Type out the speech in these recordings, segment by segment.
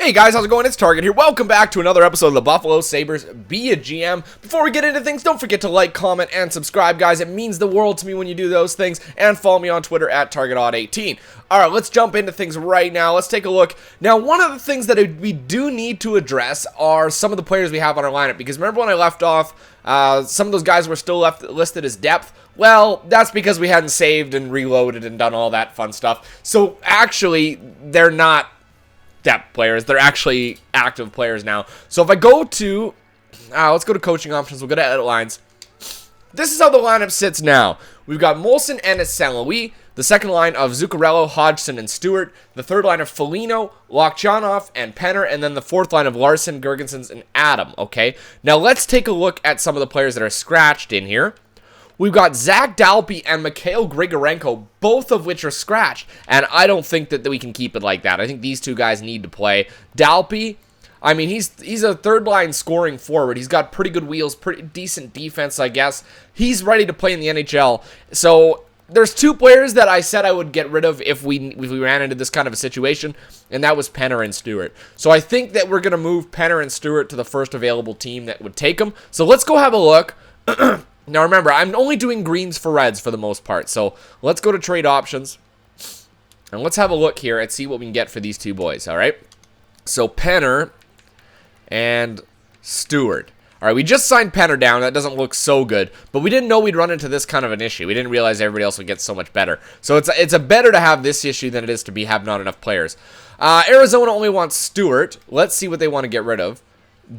Hey guys, how's it going? It's Target here. Welcome back to another episode of the Buffalo Sabres Be a GM. Before we get into things, don't forget to like, comment, and subscribe, guys. It means the world to me when you do those things. And follow me on Twitter at TargetOdd18. Alright, let's jump into things right now. Let's take a look. Now, one of the things that we do need to address are some of the players we have on our lineup. Because remember when I left off, some of those guys were still listed as depth? Well, that's because we hadn't saved and reloaded and done all that fun stuff. So, actually, they're not depth players. They're actually active players now. So if I go to, let's go to coaching options. We'll go to edit lines. This is how the lineup sits now. We've got Molson, Ennis, St. Louis. The second line of Zuccarello, Hodgson, and Stewart. The third line of Foligno, Lokchanov, and Penner. And then the fourth line of Larson, Girgensons, and Adam. Okay. Now let's take a look at some of the players that are scratched in here. We've got Zach Dalpe and Mikhail Grigorenko, both of which are scratched. And I don't think that we can keep it like that. I think these two guys need to play. Dalpe, I mean, he's a third-line scoring forward. He's got pretty good wheels, pretty decent defense, I guess. He's ready to play in the NHL. So there's two players that I said I would get rid of if we ran into this kind of a situation, and that was Penner and Stewart. So I think that we're going to move Penner and Stewart to the first available team that would take them. So let's go have a look. Now remember, I'm only doing greens for reds for the most part, so let's go to trade options, and let's have a look here and see what we can get for these two boys, alright? So Penner and Stewart. Alright, we just signed Penner down. That doesn't look so good, but we didn't know we'd run into this kind of an issue. We didn't realize everybody else would get so much better. So it's a better to have this issue than it is to have not enough players. Arizona only wants Stewart. Let's see what they want to get rid of.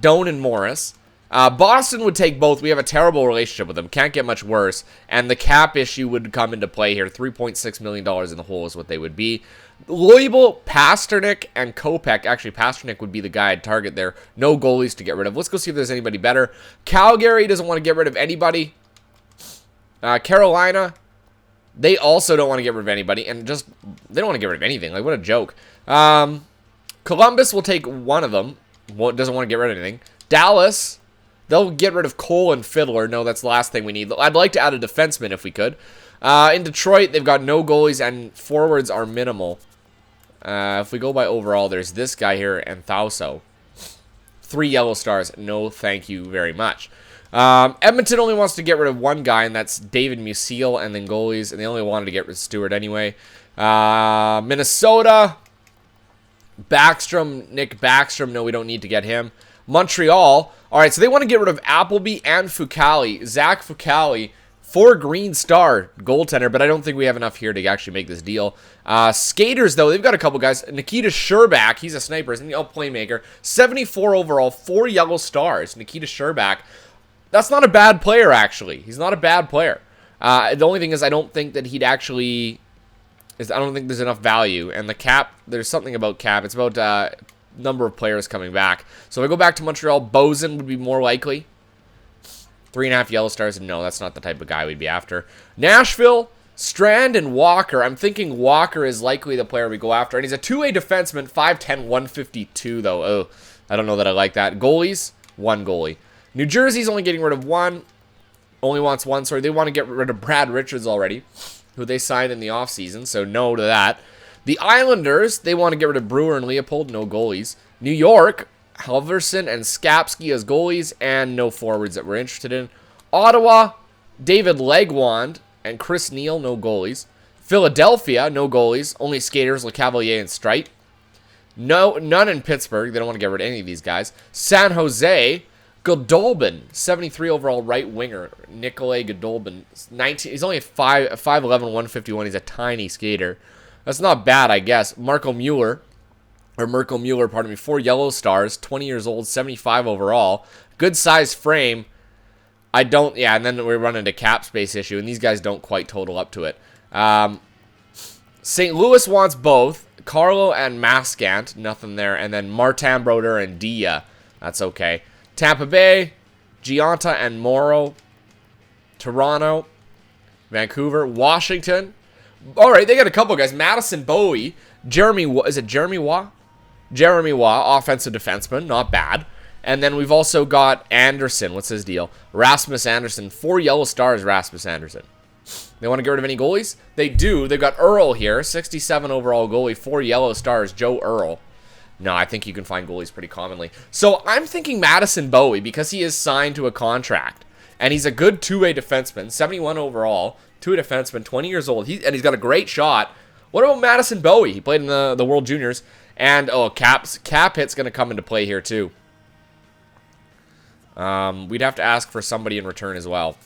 Doan and Morris. Boston would take both. We have a terrible relationship with them. Can't get much worse. And the cap issue would come into play here. $3.6 million in the hole is what they would be. Louisville, Pasternak, and Kopech. Actually, Pasternak would be the guy I'd target there. No goalies to get rid of. Let's go see if there's anybody better. Calgary doesn't want to get rid of anybody. Carolina, they also don't want to get rid of anybody. And they don't want to get rid of anything. Like, what a joke. Columbus will take one of them. Doesn't want to get rid of anything. Dallas, they'll get rid of Cole and Fiddler. No, that's the last thing we need. I'd like to add a defenseman if we could. In Detroit, they've got no goalies, and forwards are minimal. If we go by overall, there's this guy here, and Thauso. 3 yellow stars. No, thank you very much. Edmonton only wants to get rid of one guy, and that's David Musil, and then goalies, and they only wanted to get rid of Stewart anyway. Minnesota, Backstrom, Nick Backstrom. No, we don't need to get him. Montreal, all right, so they want to get rid of Appleby and Fucale. Zach Fucale, 4 green star goaltender, but I don't think we have enough here to actually make this deal. Skaters, though, they've got a couple guys. Nikita Sherbak, he's a sniper, isn't he? Oh, playmaker. 74 overall, 4 yellow stars. Nikita Sherbak, that's not a bad player, actually. He's not a bad player. The only thing is I don't think that he'd actually... I don't think there's enough value. And the cap, there's something about cap. It's about... number of players coming back. So if I go back to Montreal, Bozen would be more likely. 3.5 yellow stars. No, that's not the type of guy we'd be after. Nashville, Strand, and Walker. I'm thinking Walker is likely the player we go after. And he's a two-way defenseman, 5'10", 152, though. Oh, I don't know that I like that. Goalies, 1 goalie. New Jersey's only getting rid of 1. Only wants 1. Sorry, they want to get rid of Brad Richards already, who they signed in the offseason, so no to that. The Islanders, they want to get rid of Brewer and Leopold, no goalies. New York, Halverson and Skapski as goalies, and no forwards that we're interested in. Ottawa, David Legwand and Chris Neal, no goalies. Philadelphia, no goalies, only skaters, LeCavalier and Strite. None in Pittsburgh, they don't want to get rid of any of these guys. San Jose, Godolbin, 73 overall right winger. Nikolai Godolbin, 19. He's only a 5'11", 151. He's a tiny skater. That's not bad, I guess. Merkel Mueller, pardon me, 4 yellow stars, 20 years old, 75 overall. Good size frame. And then we run into cap space issue, and these guys don't quite total up to it. St. Louis wants both. Carlo and Maskant, nothing there. And then Martin Brodeur and Dia. That's okay. Tampa Bay, Gianta and Morrow. Toronto, Vancouver, Washington. All right, they got a couple guys. Madison Bowie, Jeremy Waugh, Jeremy Waugh, offensive defenseman, not bad. And then we've also got Anderson. What's his deal? Rasmus Anderson, 4 yellow stars, Rasmus Anderson. They want to get rid of any goalies? They do. They've got Earl here, 67 overall goalie, 4 yellow stars, Joe Earl. No, I think you can find goalies pretty commonly. So I'm thinking Madison Bowie because he is signed to a contract. And he's a good two-way defenseman, 71 overall, two-way defenseman, 20 years old. And he's got a great shot. What about Madison Bowie? He played in the World Juniors. And, cap hit's going to come into play here, too. We'd have to ask for somebody in return as well.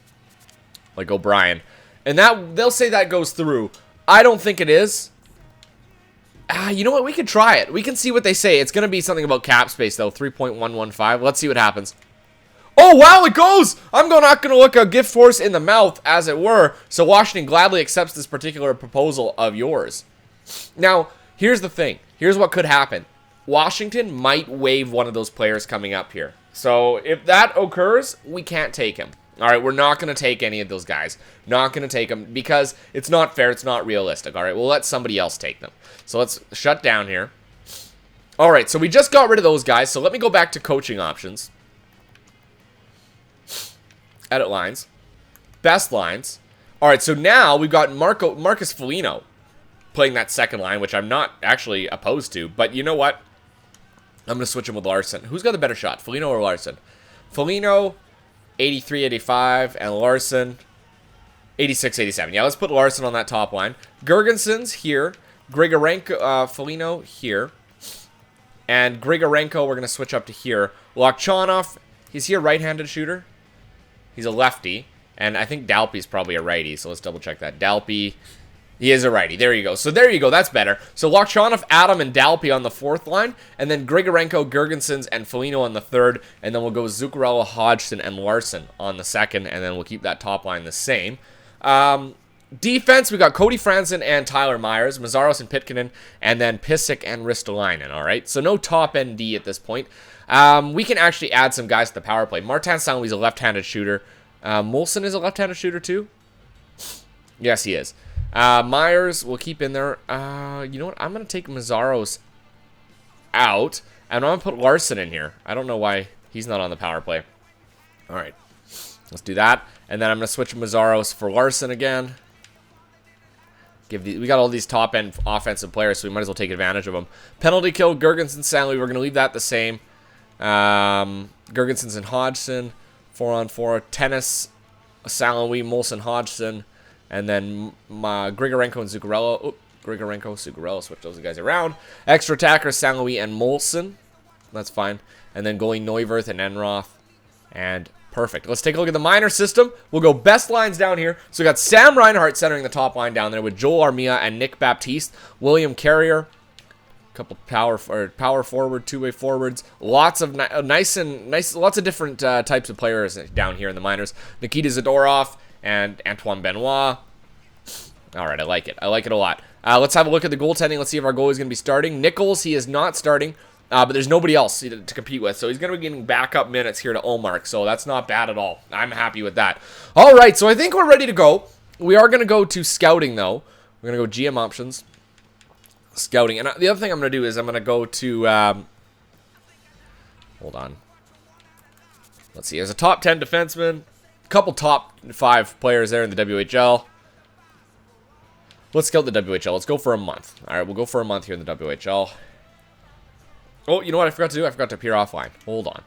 Like O'Brien. And they'll say that goes through. I don't think it is. You know what? We could try it. We can see what they say. It's going to be something about cap space, though. 3.115. Let's see what happens. Oh, wow, it goes! I'm not going to look a gift horse in the mouth, as it were. So Washington gladly accepts this particular proposal of yours. Now, here's the thing. Here's what could happen. Washington might waive one of those players coming up here. So if that occurs, we can't take him. All right, we're not going to take any of those guys. Not going to take them because it's not fair. It's not realistic. All right, we'll let somebody else take them. So let's shut down here. All right, so we just got rid of those guys. So let me go back to coaching options. Edit lines. Best lines. All right, so now we've got Marcus Foligno playing that second line, which I'm not actually opposed to. But you know what? I'm going to switch him with Larson. Who's got the better shot, Foligno or Larson? Foligno, 83-85, and Larson, 86-87. Yeah, let's put Larson on that top line. Gergenson's here. Grigorenko, Foligno here. And Grigorenko, we're going to switch up to here. Lokchanov, he's here right-handed shooter. He's a lefty. And I think Dalpy's probably a righty, so let's double-check that. Dalpy, he is a righty. There you go. So there you go. That's better. So Lokchanov, Adam, and Dalpy on the fourth line. And then Grigorenko, Gergensons, and Foligno on the third. And then we'll go Zuccarello, Hodgson, and Larson on the second. And then we'll keep that top line the same. Defense, we got Cody Franson and Tyler Myers, Mazzaros and Pitkinen, and then Pissick and Ristolainen, all right? So no top-end D at this point. We can actually add some guys to the power play. Martin Saint-Louis is a left-handed shooter. Molson is a left-handed shooter too? Yes, he is. Myers, we'll keep in there. You know what? I'm going to take Mazzaros out, and I'm going to put Larson in here. I don't know why he's not on the power play. All right. Let's do that. And then I'm going to switch Mazzaros for Larson again. We got all these top-end offensive players, so we might as well take advantage of them. Penalty kill, Gergensen, Stanley. We're going to leave that the same. Gergensons and Hodgson. 4-on-4. Tennis, Stanley, Molson, Hodgson. And then Grigorenko and Zuccarello. Oop, Grigorenko, Zuccarello. Switch those guys around. Extra attacker, Stanley and Molson. That's fine. And then goalie Neuwirth and Enroth. And perfect. Let's take a look at the minor system. We'll go best lines down here. So we got Sam Reinhart centering the top line down there with Joel Armia and Nick Baptiste. William Carrier. A couple power forward, two-way forwards. Lots of nice, lots of different types of players down here in the minors. Nikita Zadorov and Antoine Benoit. All right, I like it. I like it a lot. Let's have a look at the goaltending. Let's see if our goalie is going to be starting. Nichols, he is not starting. But there's nobody else to compete with. So he's going to be getting backup minutes here to Ullmark. So that's not bad at all. I'm happy with that. All right, so I think we're ready to go. We are going to go to scouting, though. We're going to go GM options. Scouting. And the other thing I'm going to do is I'm going to go to... hold on. Let's see. There's a top 10 defenseman. A couple top 5 players there in the WHL. Let's scout the WHL. Let's go for a month. All right, we'll go for a month here in the WHL. Oh, you know what I forgot to do? I forgot to appear offline. Hold on.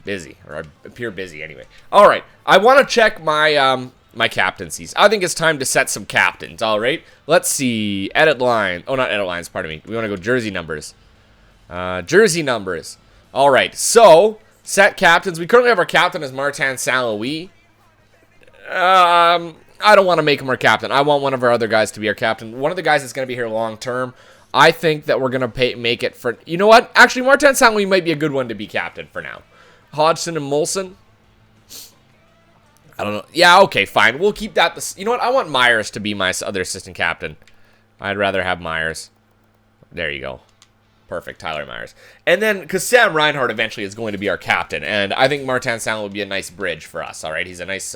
Busy. Or I appear busy anyway. All right. I want to check my my captaincies. I think it's time to set some captains. All right. Let's see. Edit line. Oh, not edit lines. Pardon me. We want to go jersey numbers. Jersey numbers. All right. So, set captains. We currently have our captain as Martin Saint-Louis. I don't want to make him our captain. I want one of our other guys to be our captain. One of the guys that's going to be here long term. I think that we're going to make it for... You know what? Actually, Martin Saint-Louis might be a good one to be captain for now. Hodgson and Molson. I don't know. Yeah, okay, fine. We'll keep that... You know what? I want Myers to be my other assistant captain. I'd rather have Myers. There you go. Perfect, Tyler Myers. And then, because Sam Reinhart eventually is going to be our captain, and I think Martin Saint-Louis would be a nice bridge for us, all right? He's a nice...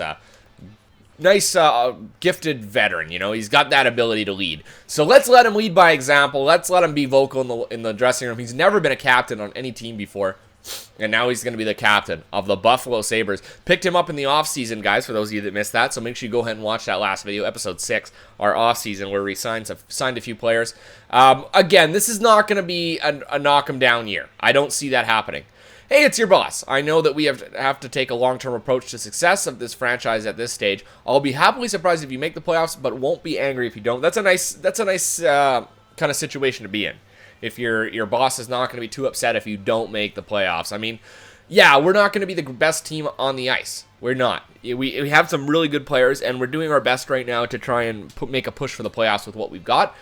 gifted veteran, you know. He's got that ability to lead. So let's let him lead by example. Let's let him be vocal in the dressing room. He's never been a captain on any team before. And now he's going to be the captain of the Buffalo Sabres. Picked him up in the offseason, guys, for those of you that missed that. So make sure you go ahead and watch that last video, episode 6, our offseason, where we signed a few players. Again, this is not going to be a knock-em-down year. I don't see that happening. Hey, it's your boss. I know that we have to take a long-term approach to success of this franchise at this stage. I'll be happily surprised if you make the playoffs, but won't be angry if you don't. That's a nice kind of situation to be in. If your boss is not going to be too upset if you don't make the playoffs. I mean, yeah, we're not going to be the best team on the ice. We're not. We have some really good players, and we're doing our best right now to try and make a push for the playoffs with what we've got.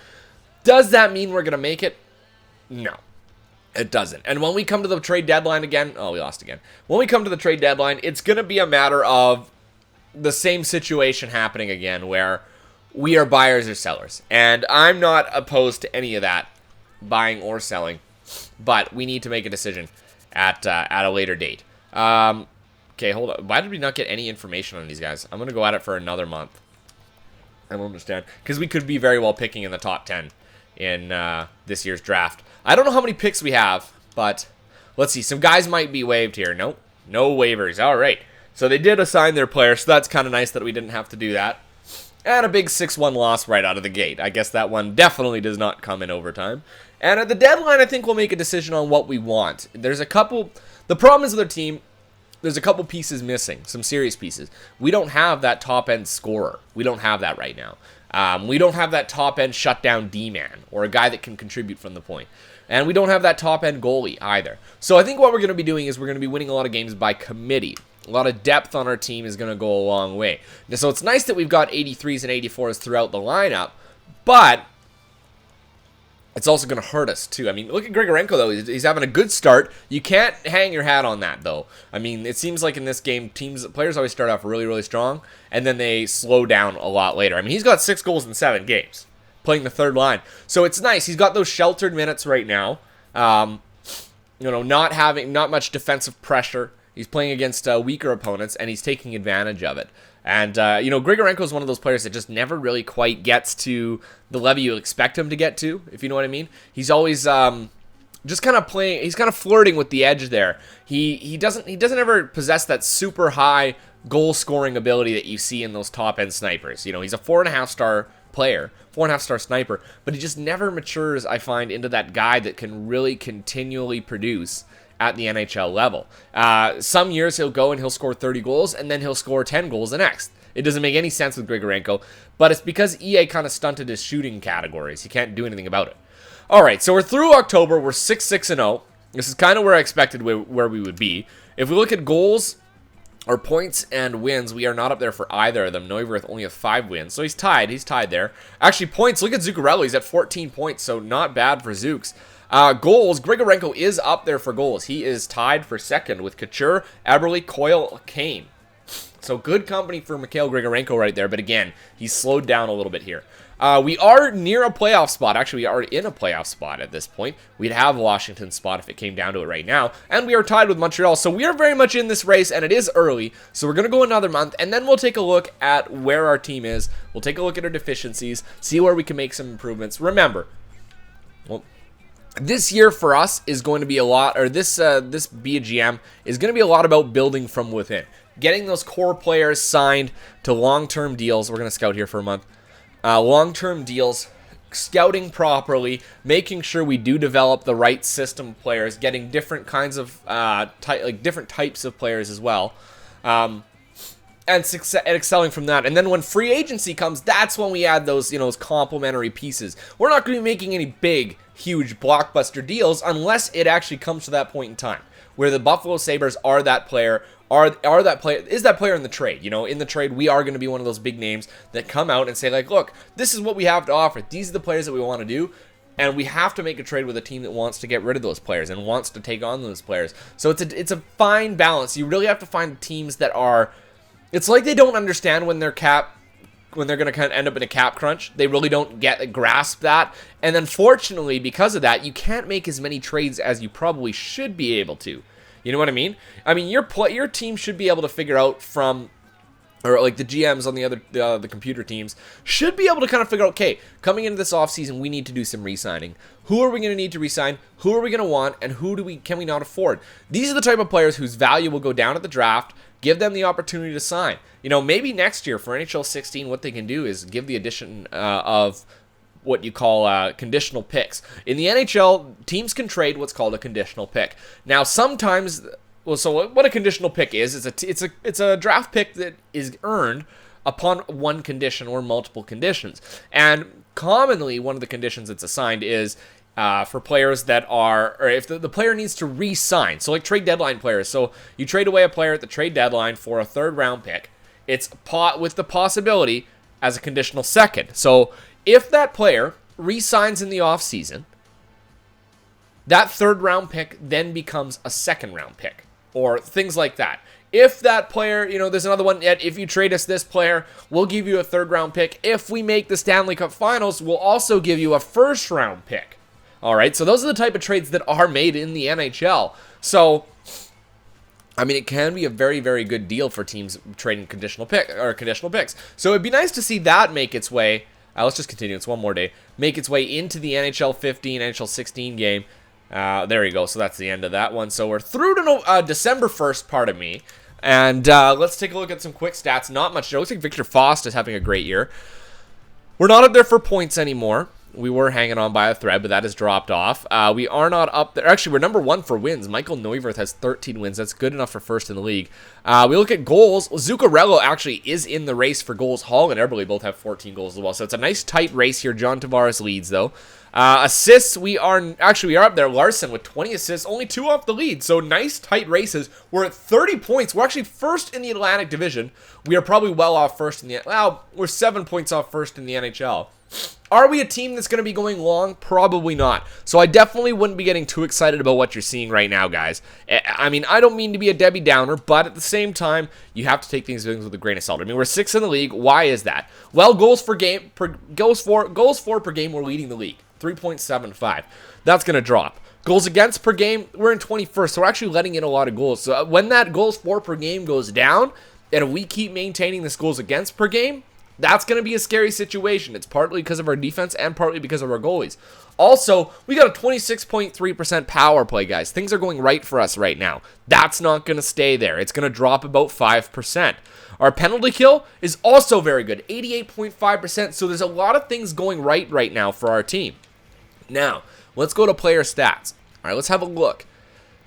Does that mean we're going to make it? No. It doesn't. And when we come to the trade deadline again, we lost again. When we come to the trade deadline, it's going to be a matter of the same situation happening again where we are buyers or sellers. And I'm not opposed to any of that, buying or selling, but we need to make a decision at a later date. Okay, hold on. Why did we not get any information on these guys? I'm going to go at it for another month. I don't understand. Because we could be very well picking in the top 10 in this year's draft. I don't know how many picks we have, but let's see. Some guys might be waived here. Nope. No waivers. All right. So they did assign their player, so that's kind of nice that we didn't have to do that. And a big 6-1 loss right out of the gate. I guess that one definitely does not come in overtime. And at the deadline, I think we'll make a decision on what we want. There's a couple... The problem is with our team, there's a couple pieces missing. Some serious pieces. We don't have that top-end scorer. We don't have that right now. We don't have that top-end shutdown D-man, or a guy that can contribute from the point. And we don't have that top-end goalie either. So I think what we're going to be doing is we're going to be winning a lot of games by committee. A lot of depth on our team is going to go a long way. So it's nice that we've got 83s and 84s throughout the lineup, but it's also going to hurt us too. I mean, look at Grigorenko, though. He's having a good start. You can't hang your hat on that, though. I mean, it seems like in this game, players always start off really, really strong, and then they slow down a lot later. I mean, he's got 6 goals in 7 games, playing the third line. So it's nice. He's got those sheltered minutes right now. Not much defensive pressure. He's playing against weaker opponents, and he's taking advantage of it. And, Grigorenko is one of those players that just never really quite gets to the level you expect him to get to, if you know what I mean. He's always just kind of playing, he's kind of flirting with the edge there. He doesn't ever possess that super high goal-scoring ability that you see in those top-end snipers. You know, he's a 4.5-star player, 4.5-star sniper, but he just never matures, I find, into that guy that can really continually produce at the NHL level. Some years he'll go and he'll score 30 goals, and then he'll score 10 goals the next. It doesn't make any sense with Grigorenko, but it's because EA kind of stunted his shooting categories. He can't do anything about it. All right, so we're through October. We're 6-6-0. This is kind of where I expected where we would be. If we look at goals or points and wins, we are not up there for either of them. Neuwirth only has 5 wins, so he's tied. He's tied there. Actually, points, look at Zuccarello. He's at 14 points, so not bad for Zooks. Goals, Grigorenko is up there for goals. He is tied for second with Couture, Eberle, Coyle, Kane. So good company for Mikhail Grigorenko right there, but again, he's slowed down a little bit here. We are near a playoff spot. Actually, we are in a playoff spot at this point. We'd have Washington's spot if it came down to it right now, and we are tied with Montreal, so we are very much in this race, and it is early, so we're going to go another month, and then we'll take a look at where our team is. We'll take a look at our deficiencies, see where we can make some improvements. Remember, this year for us is going to be a lot, or this Be a GM is going to be a lot about building from within. Getting those core players signed to long-term deals. We're going to scout here for a month. Long-term deals, scouting properly, making sure we do develop the right system of players, getting different kinds of, different types of players as well. And excelling from that. And then when free agency comes, that's when we add those, those complementary pieces. We're not going to be making any big, huge blockbuster deals unless it actually comes to that point in time where the Buffalo Sabres are that player, is that player in the trade. In the trade, we are going to be one of those big names that come out and say, like, look, this is what we have to offer. These are the players that we want to do. And we have to make a trade with a team that wants to get rid of those players and wants to take on those players. So it's a fine balance. You really have to find teams that are... It's like they don't understand when they're going to kind of end up in a cap crunch. They really don't grasp that. And then fortunately, because of that, you can't make as many trades as you probably should be able to. You know what I mean? I mean, your team should be able to figure out from or like the GMs on the computer teams, should be able to kind of figure out, okay, coming into this offseason, we need to do some re-signing. Who are we going to need to re-sign? Who are we going to want? And can we not afford? These are the type of players whose value will go down at the draft. Give them the opportunity to sign. Maybe next year for NHL 16, what they can do is give the addition of what you call conditional picks. In the NHL, teams can trade what's called a conditional pick. Now, sometimes... Well, so what a conditional pick is it's a draft pick that is earned upon one condition or multiple conditions. And commonly, one of the conditions that's assigned is for players that are, or if the player needs to re-sign. So like trade deadline players. So you trade away a player at the trade deadline for a third-round pick. It's with the possibility as a conditional second. So if that player re-signs in the offseason, that third-round pick then becomes a second-round pick. Or things like that. If that player, there's another one, if you trade us this player, we'll give you a third-round pick. If we make the Stanley Cup Finals, we'll also give you a first-round pick. All right, so those are the type of trades that are made in the NHL. So, it can be a very, very good deal for teams trading conditional picks. So it'd be nice to see that make its way. Let's just continue. It's one more day. Make its way into the NHL 15, NHL 16 game. There you go. So that's the end of that one. So we're through to December 1st, pardon me. And let's take a look at some quick stats. Not much. It looks like Victor Fost is having a great year. We're not up there for points anymore. We were hanging on by a thread, but that has dropped off. We are not up there. Actually, we're number 1 for wins. Michael Neuwirth has 13 wins. That's good enough for first in the league. We look at goals. Zuccarello actually is in the race for goals. Hall and Eberle both have 14 goals as well. So it's a nice tight race here. John Tavares leads, though. Assists, we are up there. Larson with 20 assists, only 2 off the lead. So nice tight races. We're at 30 points. We're actually first in the Atlantic Division. We are probably well off first in we're 7 points off first in the NHL. Are we a team that's going to be going long? Probably not. So I definitely wouldn't be getting too excited about what you're seeing right now, guys. I don't mean to be a Debbie Downer, but at the same time, you have to take things with a grain of salt. We're 6th in the league. Why is that? Well, goals for per game, we're leading the league. 3.75. That's going to drop. Goals against per game, we're in 21st, so we're actually letting in a lot of goals. So when that goals for per game goes down, and if we keep maintaining this goals against per game, that's going to be a scary situation. It's partly because of our defense and partly because of our goalies. Also, we got a 26.3% power play, guys. Things are going right for us right now. That's not going to stay there. It's going to drop about 5%. Our penalty kill is also very good, 88.5%. So there's a lot of things going right now for our team. Now, let's go to player stats. All right, let's have a look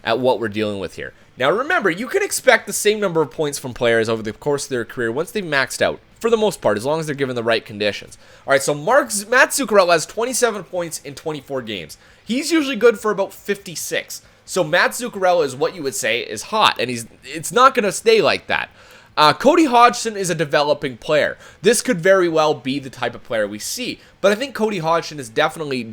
at what we're dealing with here. Now, remember, you can expect the same number of points from players over the course of their career once they've maxed out, for the most part, as long as they're given the right conditions. All right, so Matt Zuccarello has 27 points in 24 games. He's usually good for about 56. So Matt Zuccarello is what you would say is hot, and it's not going to stay like that. Cody Hodgson is a developing player. This could very well be the type of player we see, but I think Cody Hodgson is definitely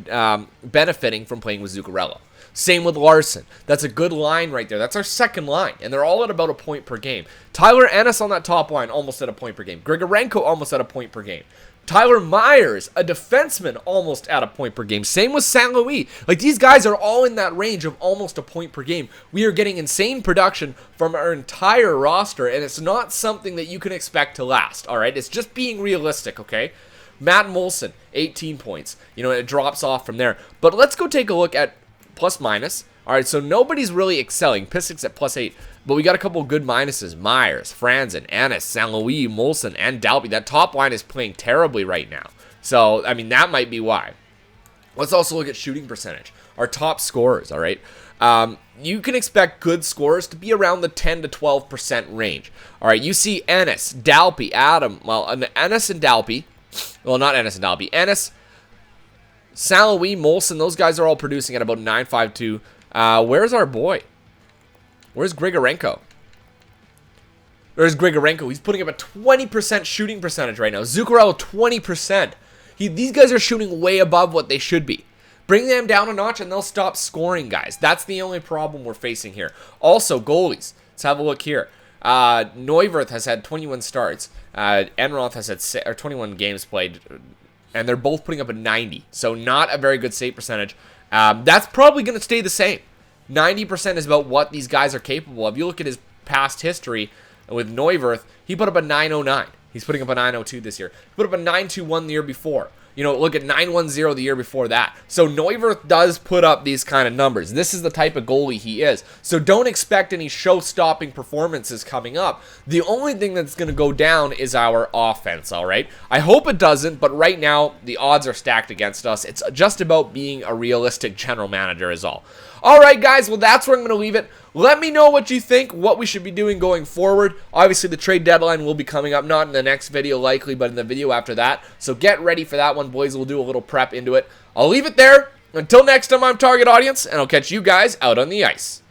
benefiting from playing with Zuccarello. Same with Larson. That's a good line right there. That's our second line, and they're all at about a point per game. Tyler Ennis on that top line, almost at a point per game. Grigorenko, almost at a point per game. Tyler Myers, a defenseman, almost at a point per game. Same with St. Louis. These guys are all in that range of almost a point per game. We are getting insane production from our entire roster, and it's not something that you can expect to last, all right? It's just being realistic, okay? Matt Molson, 18 points. It drops off from there. But let's go take a look at plus minus. All right, so nobody's really excelling. Pisic's at +8, but we got a couple of good minuses. Myers, Franzen, Ennis, St. Louis, Molson, and Dalby. That top line is playing terribly right now. So, that might be why. Let's also look at shooting percentage. Our top scorers, all right? You can expect good scorers to be around the 10 to 12% range. All right, you see Ennis, Dalby, Ennis and Dalby. Well, not Ennis and Dalby. Ennis, St. Louis, Molson, those guys are all producing at about 9.52. Where's our boy? Where's Grigorenko? There's Grigorenko. He's putting up a 20% shooting percentage right now. Zuccarello, 20%. These guys are shooting way above what they should be. Bring them down a notch and they'll stop scoring, guys. That's the only problem we're facing here. Also, goalies. Let's have a look here. Neuwirth has had 21 starts. Enroth has had 21 games played. And they're both putting up a 90. So not a very good save percentage. That's probably going to stay the same. 90% is about what these guys are capable of. You look at his past history. And with Neuwirth, he put up a 909. He's putting up a 902 this year. He put up a 921 the year before. You know, look at 910 the year before that. So Neuwirth does put up these kind of numbers. This is the type of goalie he is. So don't expect any show-stopping performances coming up. The only thing that's going to go down is our offense, all right? I hope it doesn't, but right now the odds are stacked against us. It's just about being a realistic general manager is all. All right, guys, well, that's where I'm going to leave it. Let me know what you think, what we should be doing going forward. Obviously, the trade deadline will be coming up, not in the next video likely, but in the video after that. So get ready for that one, boys. We'll do a little prep into it. I'll leave it there. Until next time, I'm Target Audience, and I'll catch you guys out on the ice.